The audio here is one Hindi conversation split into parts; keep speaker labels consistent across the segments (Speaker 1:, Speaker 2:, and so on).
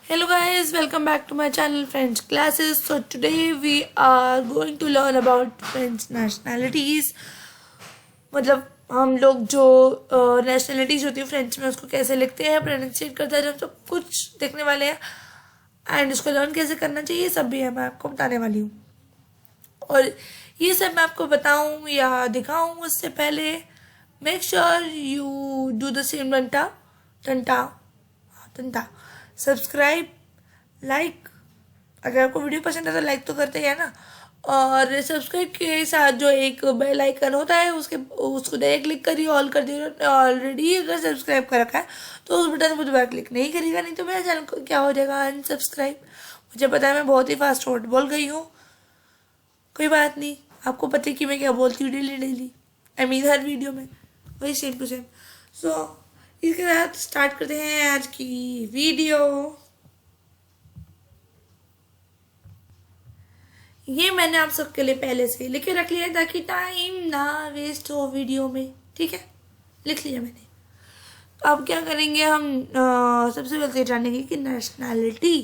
Speaker 1: Hello guys, welcome back to my channel French Classes. So today we are going to learn about French nationalities. मतलब हम लोग जो नेशनलिटीज होती है फ्रेंच में उसको कैसे लिखते हैं, प्रोनाउंसिएट करते हैं, हम सब कुछ देखने वाले हैं एंड उसको लर्न कैसे करना चाहिए सब भी है मैं आपको बताने वाली हूँ। और ये सब मैं आपको बताऊँ या दिखाऊँ उससे पहले make sure you do the same टंटा सब्सक्राइब लाइक। अगर आपको वीडियो पसंद है तो लाइक तो करते हैं ना, और सब्सक्राइब के साथ जो एक बेल आइकन होता है उसको डायरेक्ट क्लिक करिए, ऑल कर दिए। ऑलरेडी अगर सब्सक्राइब कर रखा है तो उस बटन को दोबारा क्लिक नहीं करिएगा, नहीं तो मेरा चैनल को क्या हो जाएगा अनसब्सक्राइब। मुझे पता है मैं बहुत ही फास्ट वर्ड बोल गई हूँ, कोई बात नहीं, आपको पता है कि मैं क्या बोलती हूँ daily I mean her video में, वही सेम टू सेम। सो इसके साथ स्टार्ट करते हैं आज की वीडियो। ये मैंने आप सबके लिए पहले से लिखे रख लिया ताकि टाइम ना वेस्ट हो वीडियो में, ठीक है, लिख लिया मैंने। तो अब क्या करेंगे हम, सबसे पहले जानेंगे कि नेशनैलिटी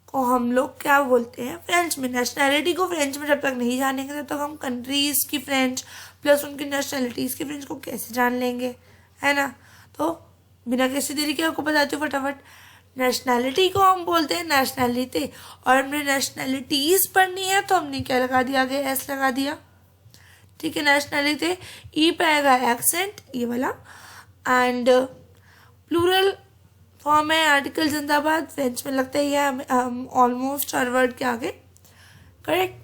Speaker 1: को हम लोग क्या बोलते हैं फ्रेंच में। नेशनैलिटी को फ्रेंच में जब तक नहीं जानेंगे तब तक हम कंट्रीज़ की फ्रेंच प्लस उनकी नेशनैलिटीज़ की फ्रेंच को कैसे जान लेंगे, है ना। तो बिना किसी देरी के आपको बताती हूँ फटाफट। नेशनैलिटी को हम बोलते हैं नेशनैलिटी, और हमने नेशनैलिटीज़ पढ़नी है तो हमने क्या लगा दिया, आगे एस लगा दिया, ठीक है। नेशनैलिटी ई पे आएगा एक्सेंट ये वाला, एंड प्लूरल फॉर्म है आर्टिकल जिंदाबाद, फ्रेंच में लगता ही है हम ऑलमोस्ट हर वर्ड के आगे, करेक्ट।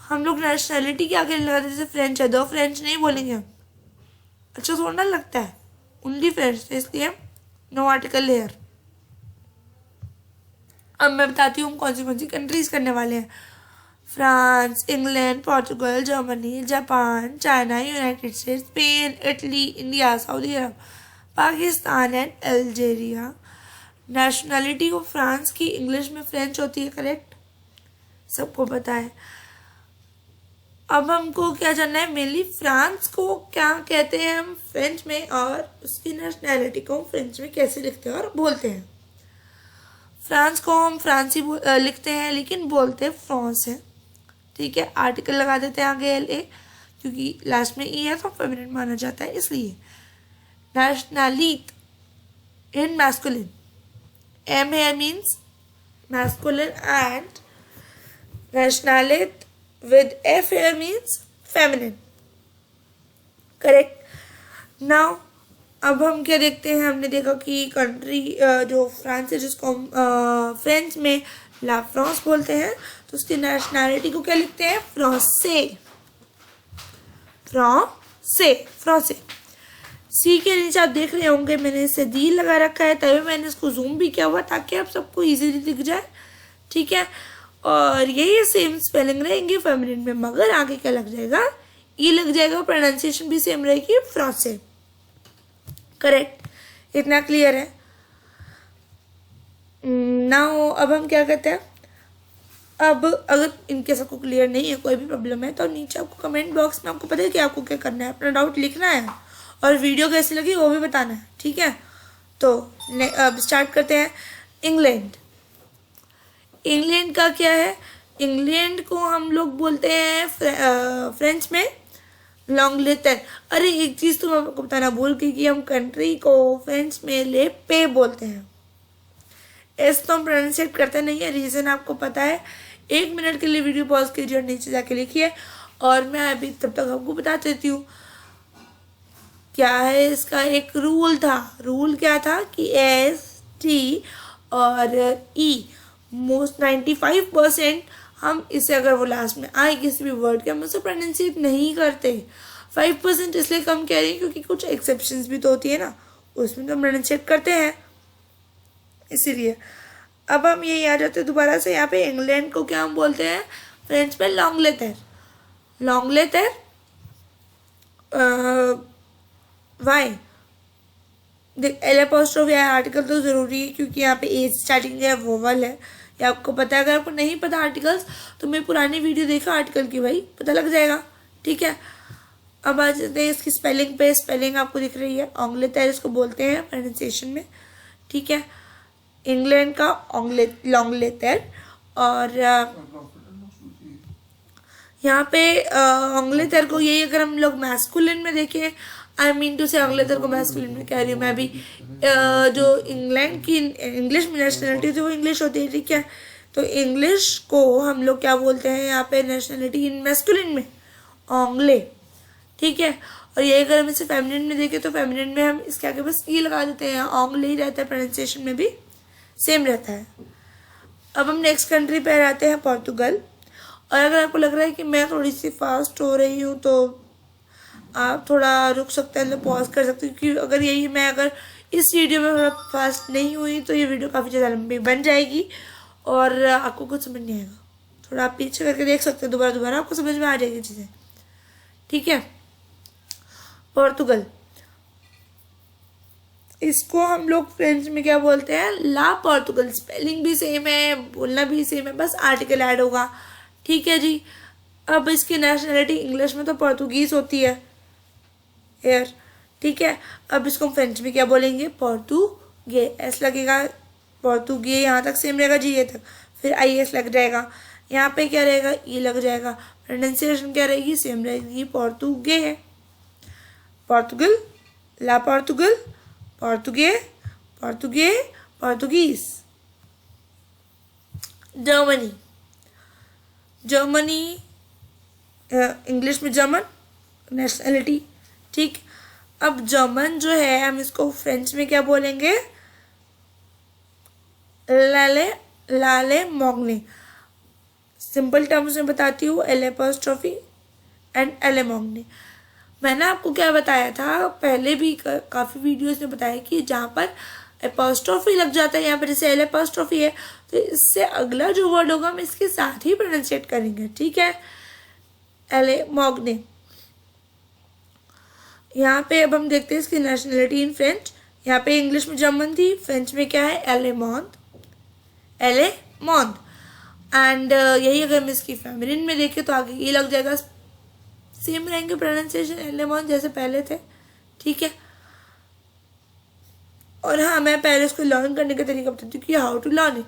Speaker 1: हम लोग नेशनैलिटी के आगे लगाते जैसे फ्रेंच है, दो फ्रेंच नहीं बोलेंगे, अच्छा थोड़ा ना लगता है, ओनली फ्रेंच, इसलिए नो आर्टिकल हेयर। अब मैं बताती हूँ कौन सी कंट्रीज करने वाले हैं। France, England, Portugal, Germany, Japan, China, United states, Spain, Italy, India, Saudi Arab, Pakistan and Algeria. Nationality को फ्रांस की इंग्लिश में फ्रेंच होती है, करेक्ट, सबको पता है। अब हमको क्या जानना है, मेनली फ्रांस को क्या कहते हैं हम फ्रेंच में, और उसकी नेशनैलिटी को फ्रेंच में कैसे लिखते हैं और बोलते हैं। फ्रांस को हम फ्रांसी लिखते हैं लेकिन बोलते फ्रांस है, ठीक है। आर्टिकल लगा देते हैं आगे एल ए, क्योंकि लास्ट में ई है तो फेमिनिन माना जाता है इसलिए। नेशनैलिट इन मैस्कुलिन, एम है means masculine, and nationality with F here means feminine, correct। now अब हम क्या देखते हैं, हमने देखा कि कंट्री जो फ्रांस है जिसको हम फ्रेंच में ला फ्रांस बोलते हैं, तो उसकी नेशनैलिटी को क्या लिखते हैं, फ्रांसे। सी के नीचे आप देख रहे होंगे मैंने इसे दी लगा रखा है, तभी मैंने इसको जूम भी किया हुआ ताकि आप सबको इजीली दिख जाए, ठीक है। और यही सेम स्पेलिंग रहेंगी फेमिनिन में, मगर आगे क्या लग जाएगा, ये लग जाएगा, प्रोनाउंसिएशन भी सेम रहेगी फ्रांसे, करेक्ट। इतना क्लियर है। नाउ अब हम क्या करते हैं, अब अगर इनके सबको क्लियर नहीं है, कोई भी प्रॉब्लम है, तो नीचे आपको कमेंट बॉक्स में आपको पता है कि आपको क्या करना है, अपना डाउट लिखना है और वीडियो कैसी लगी वो भी बताना है, ठीक है। तो अब स्टार्ट करते हैं। इंग्लैंड का क्या है, इंग्लैंड को हम लोग बोलते हैं फ्रेंच में लॉन्गलेटर। अरे एक चीज़ तो मैं आपको बताना भूल गई कि हम कंट्री को फ्रेंच में ले पे बोलते हैं, एस तो हम प्रोनाउंसिएट करते नहीं है, रीज़न आपको पता है। 1 मिनट के लिए वीडियो पॉज कीजिए और नीचे जाके लिखिए, और मैं अभी तब तक आपको बता देती हूँ क्या है इसका। एक रूल था, रूल क्या था कि एस टी और ई मोस्ट 95% हम इसे अगर वो लास्ट में आए किसी भी वर्ड के, हम उसे प्रोनाउंसिएट नहीं करते। 5% इसलिए कम कह रही हैं क्योंकि कुछ एक्सेप्शंस भी तो होती है ना, उसमें तो हम प्रोनाउंसिएट करते हैं, इसीलिए। अब हम यही आ जाते हैं दोबारा से यहाँ पे, इंग्लैंड को क्या हम बोलते हैं फ्रेंच में, लॉन्गलेटर। वाई देख एल अपोस्ट्रोफ या आर्टिकल तो ज़रूरी है क्योंकि यहाँ पे ए स्टार्टिंग है, वोवल है, ये आपको पता है। अगर आपको नहीं पता आर्टिकल्स तो मैं पुरानी वीडियो देखा आर्टिकल की, भाई पता लग जाएगा, ठीक है। अब आ जाते हैं इसकी स्पेलिंग पे, स्पेलिंग आपको दिख रही है, ऑंग्लेटर इसको बोलते हैं प्रोनाउंसिएशन में, ठीक है। इंग्लैंड का लॉन्गलेटर, और यहाँ पे ऑंग्लेटर को यही, अगर हम लोग मैस्कुलिन में देखें, आई मीन टू से ऑंग्लेटर को मैस्कुलिन में कह रही हूँ मैं अभी, जो इंग्लैंड की इंग्लिश में नेशनलिटी थी वो इंग्लिश होती है, ठीक है। तो इंग्लिश को हम लोग क्या बोलते हैं यहाँ पे नेशनलिटी इन मैस्कुलिन में, ऑंग्ले, ठीक है। और ये अगर हम इसे फेमिनिन में देखें तो फेमिनिन में हम इसके आगे बस ई लगा देते हैं, ऑंग्ले ही रहता है, प्रोनाउंसिएशन में भी सेम रहता है। अब हम नेक्स्ट कंट्री पे आते हैं, पोर्तुगल। और अगर आपको लग रहा है कि मैं थोड़ी सी फास्ट हो रही हूँ तो आप थोड़ा रुक सकते हैं, तो पॉज कर सकते हैं, क्योंकि अगर अगर इस वीडियो में थोड़ा फास्ट नहीं हुई तो ये वीडियो काफ़ी ज़्यादा लंबी बन जाएगी और आपको कुछ समझ नहीं आएगा। थोड़ा आप पीछे करके देख सकते हैं, दोबारा आपको समझ में आ जाएगी चीज़ें, ठीक है। पोर्तुगल, इसको हम लोग फ्रेंच में क्या बोलते हैं, ला पोर्तुगल। स्पेलिंग भी सेम है, बोलना भी सेम है, बस आर्टिकल ऐड होगा, ठीक है जी। अब इसकी नेशनलिटी इंग्लिश में तो पोर्तुगीज़ होती है यार, ठीक है। अब इसको हम फ्रेंच में क्या बोलेंगे, पोर्तुगे, एस लगेगा, पोर्तुगे यहाँ तक सेम रहेगा जी, ये तक, फिर आई एस लग जाएगा, यहाँ पे क्या रहेगा, ई लग जाएगा, प्रोनाउंसिएशन क्या रहेगी, सेम रहेगी, पोर्तुगे है। पोर्तुगल, ला पोर्तुगल, पोर्तुगे, पोर्तुगे, पोर्तुगीज। जर्मनी, जर्मनी इंग्लिश में जर्मन, नेशनलिटी, ठीक। अब जर्मन जो है हम इसको फ्रेंच में क्या बोलेंगे, लाले मोगने। सिंपल टर्म्स में बताती हूँ, एल एपोस्ट्रोफी एंड एल मोगने। मैंने आपको क्या बताया था पहले भी, काफ़ी वीडियोस में बताया कि जहाँ पर एपोस्ट्रोफी लग जाता है, यहाँ पर जैसे एल एपोस्ट्रोफी है, तो इससे अगला जो वर्ड होगा हम इसके साथ ही प्रोनाउंसिएट करेंगे, ठीक है, एल मोगने। यहाँ पे अब हम देखते हैं इसकी नेशनलिटी इन फ्रेंच। यहाँ पे इंग्लिश में जर्मन थी, फ्रेंच में क्या है, एले मोंद। एंड यही अगर हम इसकी फेमिनिन में देखें तो आगे ये लग जाएगा, सेम रहेंगे प्रोनाउंसिएशन, एले मोंद जैसे पहले थे, ठीक है। और हाँ, मैं पहले इसको लर्न करने का तरीका बताती हूँ कि हाउ टू लर्न इट।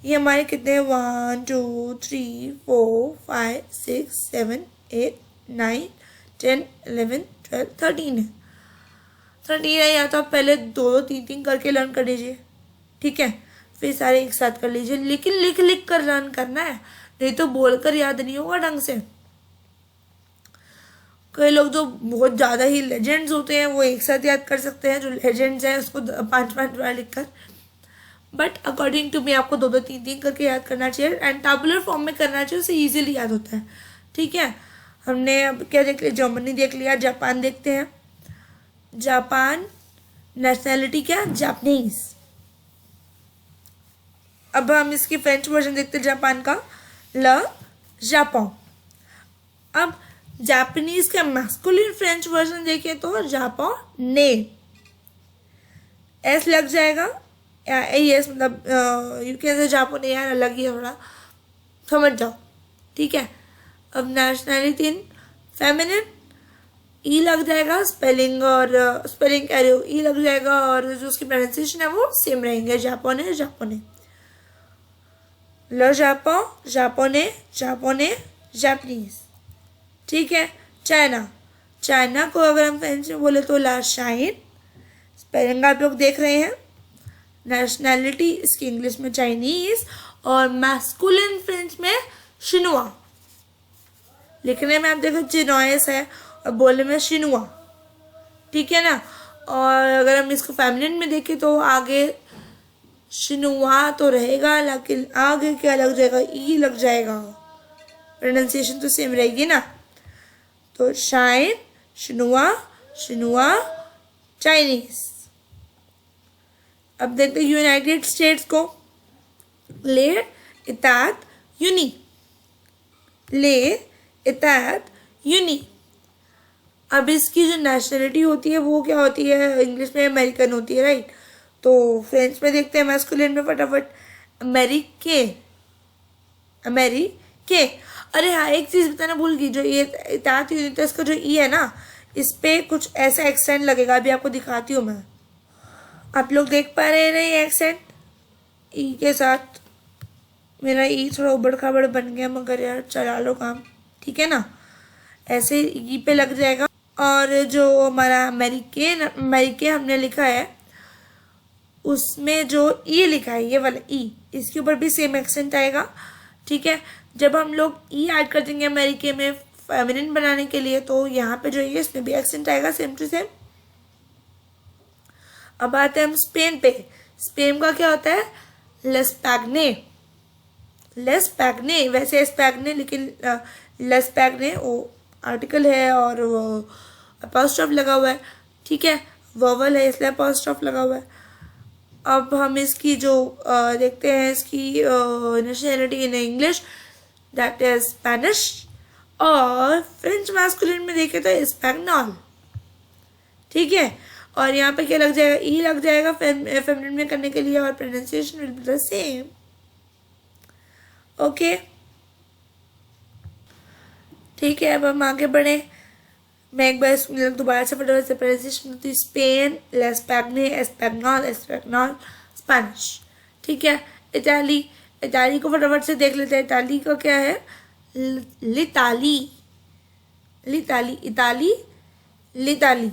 Speaker 1: ये हमारे कितने 1 2 3 4 5 6 7 8 9 10 11 12 13 है, 13 है। या तो आप पहले 2-2 3-3 करके लर्न कर लीजिए, ठीक है, फिर सारे एक साथ कर लीजिए, लेकिन लिख कर लर्न करना है, नहीं तो बोलकर याद नहीं होगा ढंग से। कई लोग जो बहुत ज़्यादा ही लेजेंड्स होते हैं वो एक साथ याद कर सकते हैं, जो लेजेंड्स हैं उसको 5-5 बार लिखकर, बट अकॉर्डिंग टू मी आपको 2-2 3-3 करके याद करना चाहिए, एंड टैबुलर फॉर्म में करना चाहिए, उससे ईजिली याद होता है, ठीक है। हमने अब क्या देख लिया, जर्मनी देख लिया, जापान देखते हैं। जापान, नेशनलिटी क्या, जापानीज। अब हम इसकी फ्रेंच वर्जन देखते हैं जापान का, ल जापान। अब जापानीज का मैस्कुलिन फ्रेंच वर्जन देखें तो जापाने, एस लग जाएगा, एस मतलब यू कैन से जापाने, यार अलग ही है थोड़ा, समझ जाओ, ठीक है। अब नेशनलिटी इन फेमिनिन, ई लग जाएगा, स्पेलिंग कह रही हो, ई लग जाएगा, और जो उसकी प्रोनाउंसिएशन है वो सेम रहेंगे, जापाने, जापाने, ल जापान, जापाने, जापाने, जापानीज, ठीक है। चाइना, चाइना को अगर हम फ्रेंच में बोले तो ला शाइन, स्पेलिंग आप लोग देख रहे हैं। नेशनलिटी इसकी इंग्लिश में चाइनीज, और मैस्कुलिन फ्रेंच में शिनुआ। लिखने में आप देखो चिनोएस है और बोलने में शिनुआ, ठीक है ना। और अगर हम इसको फेमिनिन में देखें तो आगे शिनुआ तो रहेगा, लेकिन आगे क्या लग जाएगा, ई लग जाएगा, प्रोनाउंसिएशन तो सेम रहेगी ना। तो शाइन, शिनुआ, शिनुआ, चाइनीज। अब देखते हैं यूनाइटेड स्टेट्स को, ले इतात यूनी, ले इतात यूनी। अब इसकी जो नेशनलिटी होती है वो क्या होती है, इंग्लिश में अमेरिकन होती है, राइट। तो फ्रेंच में देखते हैं मैस्कुलिन में फटाफट, अमेरिके, अमेरिके। अरे हाँ, एक चीज़ बताना भूल गई, जो ये इतात यूनी था, इसका जो ई है ना, इस पे कुछ ऐसा एक्सेंट लगेगा, अभी आपको दिखाती हूँ मैं। आप लोग देख पा रहे हैं ना ये एक्सेंट, ई के साथ मेरा ई थोड़ा उबड़ खाबड़ बन गया, मगर यार चला लो काम, ठीक है ना। ऐसे ई पे लग जाएगा। और जो हमारा अमेरिके हमने लिखा है, उसमें जो ई लिखा है, ये वाला ई, इसके ऊपर भी सेम एक्सेंट आएगा, ठीक है। जब हम लोग ई ऐड कर देंगे अमेरिके में फेमिनिन बनाने के लिए, तो यहाँ पे जो है इसमें भी एक्सेंट आएगा सेम टू सेम। अब आते हैं हम स्पेन पे। स्पेन का क्या होता है? लेस्पैग्ने। लेस्पैग्ने, वैसे एस्पैग्ने, लेकिन लेस्पैग्ने वो आर्टिकल है और वो अपॉस्ट्रोफ लगा हुआ है, ठीक है, वोवल है इसलिए अपॉस्ट्रोफ लगा हुआ है। अब हम इसकी जो देखते हैं इसकी nationality in English, that is Spanish. और फ्रेंच मैस्कुलिन में देखें तो एस्पैग्नॉल, ठीक है। और यहाँ पे क्या लग जाएगा? ई लग जाएगा फेमिनिन में करने के लिए, और pronunciation will be the same. Okay, ठीक है। अब हम आगे बढ़े। मैं एक बार दोबारा से फटाफट से प्रोनाउंसिएशन होती है। स्पेन, लेस्पैग्ने, एस्पैग्नॉल, एस्पैग्नॉल, स्पेनिश, ठीक है। इटाली, इटाली को फटाफट से देख लेते हैं। इटाली का क्या है? लिटाली, लिटाली, इताली, लिटाली,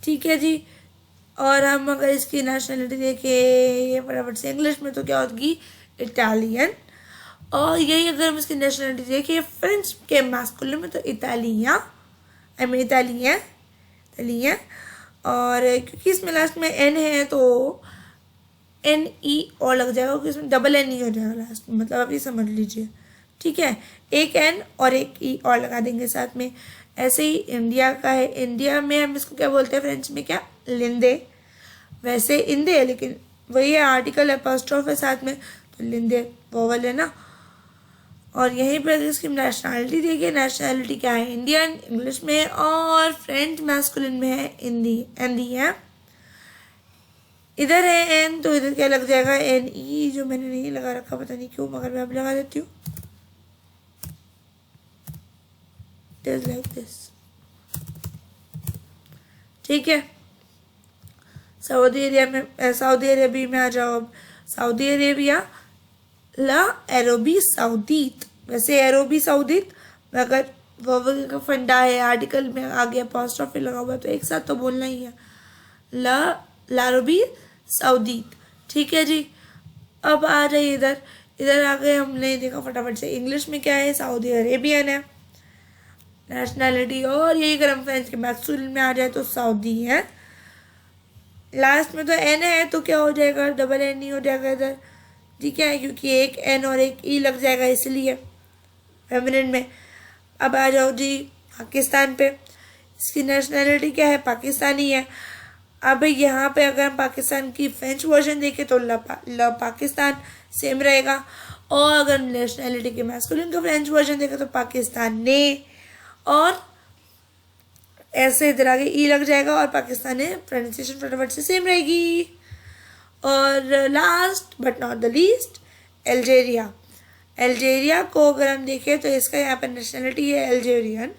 Speaker 1: ठीक है जी। और हम अगर इसकी नेशनलिटी देखें फटाफट से इंग्लिश में, तो क्या होगी? इटालियन। और यही अगर हम इसकी नेशनलिटी देखें फ्रेंच के मैस्कुलिन में, तो इतालिया, आई मीन इतालिया, इतालिया। और क्योंकि इसमें लास्ट में एन है तो एन ई और लग जाएगा, क्योंकि इसमें डबल एन ई हो जाएगा लास्ट में, मतलब आप ये समझ लीजिए, ठीक है। एक एन और एक ई और लगा देंगे साथ में। ऐसे ही इंडिया का है। इंडिया में हम इसको क्या बोलते हैं फ्रेंच में? क्या? लिंदे। वैसे इंदे है, लेकिन वही है, आर्टिकल अपॉस्ट्रोफ है साथ में, तो लिंदे वोवल है ना। और यहीं पर इसकी नेशनैलिटी देखिए, नेशनैलिटी क्या है? इंडियन इंग्लिश में, और फ्रेंच मैस्कुलिन में है हिंदी है। इधर है एन, तो इधर क्या लग जाएगा? एन ई, जो मैंने नहीं लगा रखा, पता नहीं क्यों, मगर मैं अब लगा देती हूँ। लाइक दिस, ठीक है। सऊदी अरेबिया में आ जाओ। अब सऊदी अरेबिया, ला एरोबी सऊदीत। वैसे एरोबी सऊदीत, अगर वोवल का फंडा है, आर्टिकल में आगे अपॉस्ट्रोफी लगा हुआ है, तो एक साथ तो बोलना ही है, लारोबी सऊदीत, ठीक है जी। अब आ जाइए इधर। इधर आ गए, हमने देखा फटाफट से इंग्लिश में क्या है? सऊदी अरेबियन है नेशनैलिटी। और यही अगर हम फ्रेंच के मैस्कुलिन में आ जाए तो सऊदी है। लास्ट में तो एन है, तो क्या हो जाएगा? डबल एन ई हो जाएगा इधर, ठीक है, क्योंकि एक एन और एक ई लग जाएगा इसलिए फेमिनिन में। अब आ जाओ जी पाकिस्तान पे। इसकी नेशनैलिटी क्या है? पाकिस्तानी है। अब यहाँ पे अगर हम पाकिस्तान की फ्रेंच वर्जन देखें तो ल पाकिस्तान सेम रहेगा। और अगर नेशनैलिटी के मैस्कुलिन का फ्रेंच वर्जन देखें तो पाकिस्तान ने, और ऐसे इधर आगे ई लग जाएगा, और पाकिस्तान ने प्रोनाउंसिएशन फटाफट से सेम रहेगी। और last but not the least, Algeria. Algeria को अगर हम देखें तो इसका यहाँ पर नेशनलिटी है अल्जीरियन,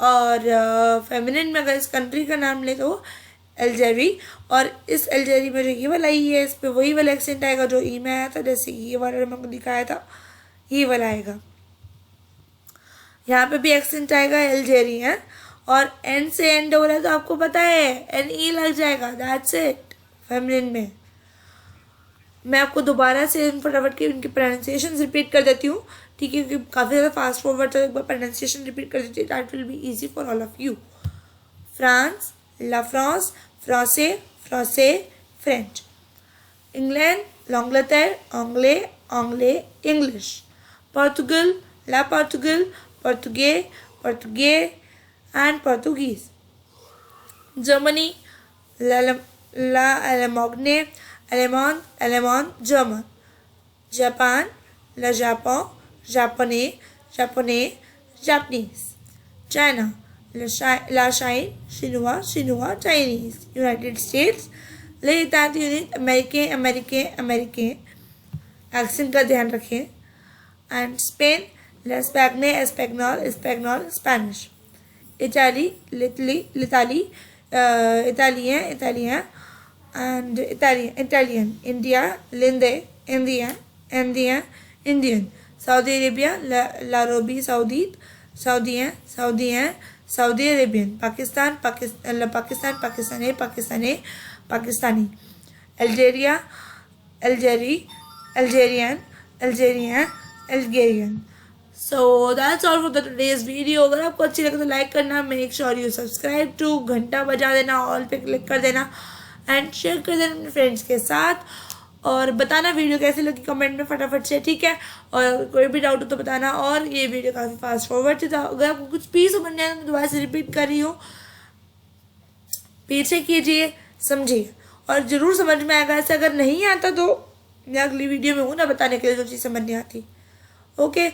Speaker 1: और फेमिनिन में अगर इस कंट्री का नाम ले तो अल्जेरी। और इस अल्जेरी में जो ये वाला ई है, इस पर वही वाला एक्सेंट आएगा जो ई में आया था, जैसे ये वाला मैंने दिखाया था, ये वाला आएगा। यहाँ पे भी एक्सेंट आएगा अल्जेरियन, और एन से एंड हो रहा है तो आपको पता है एन ई लग जाएगा, दैट्स इट फेमिनिन में। मैं आपको दोबारा से फटाफट के इनकी प्रोनाउंसिएशन रिपीट कर देती हूँ, ठीक है, क्योंकि काफ़ी ज़्यादा फास्ट फॉरवर्ड, तो एक बार प्रोनाउंसिएशन रिपीट कर देती हूँ, that will be easy for all of you. France, ला फ्रांस, फ्रांसे, फ्रांसे, French. England, l'Angleterre, anglais, anglais, English. Portugal, la Portugal, portugais, portugais, and Portuguese. Germany, la Allemagne, allemand, allemand, German. Japan, la Japon, japonais, japonais, Japanese. China, la Chine, chinois, chinois, Chinese. United States, ले इताती यूनिट, अमेरिकन, अमेरिकन, अमेरिकन, एक्सेंट का ध्यान रखें। एंड स्पेन, लेस्पैग्ने, एस्पैग्नॉल, एस्पैग्नॉल, स्पेनिश। इटाली, लिताली, इतालियन, इतालियन, and Italian, India, Linde, India, Indian, Saudi Arabia, Larobi, Saudi Arabian, Pakistan, Pakistani, Algeria, Algerian. So that's all for the today's video. अगर आपको अच्छी लगे तो लाइक करना, make sure you subscribe to, घंटा बजा देना, ऑल पे क्लिक कर देना एंड शेयर कर देना अपने फ्रेंड्स के साथ, और बताना वीडियो कैसी लगी कमेंट में फटाफट से, ठीक है। और कोई भी डाउट हो तो बताना। और ये वीडियो काफ़ी फास्ट फॉरवर्ड थी, तो अगर आपको कुछ भी समझ नहीं आया तो मैं दोबारा से रिपीट कर रही हूँ, पीछे कीजिए, समझिए, और ज़रूर समझ में आएगा। ऐसे अगर नहीं आता तो मैं अगली वीडियो में हूँ ना बताने के लिए, जो चीज़ समझ नहीं आती। Okay,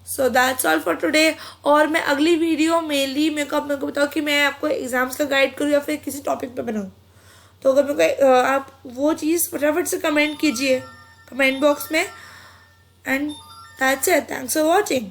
Speaker 1: so that's all for today. और मैं अगली वीडियो मेनली मेरे को बताओ कि मैं आपको एग्जाम्स का गाइड करूँ या फिर किसी टॉपिक पे बनाऊँ, तो अगर मेरे को आप वो चीज़ फटाफट से कमेंट कीजिए कमेंट बॉक्स में। And that's it, thanks for watching.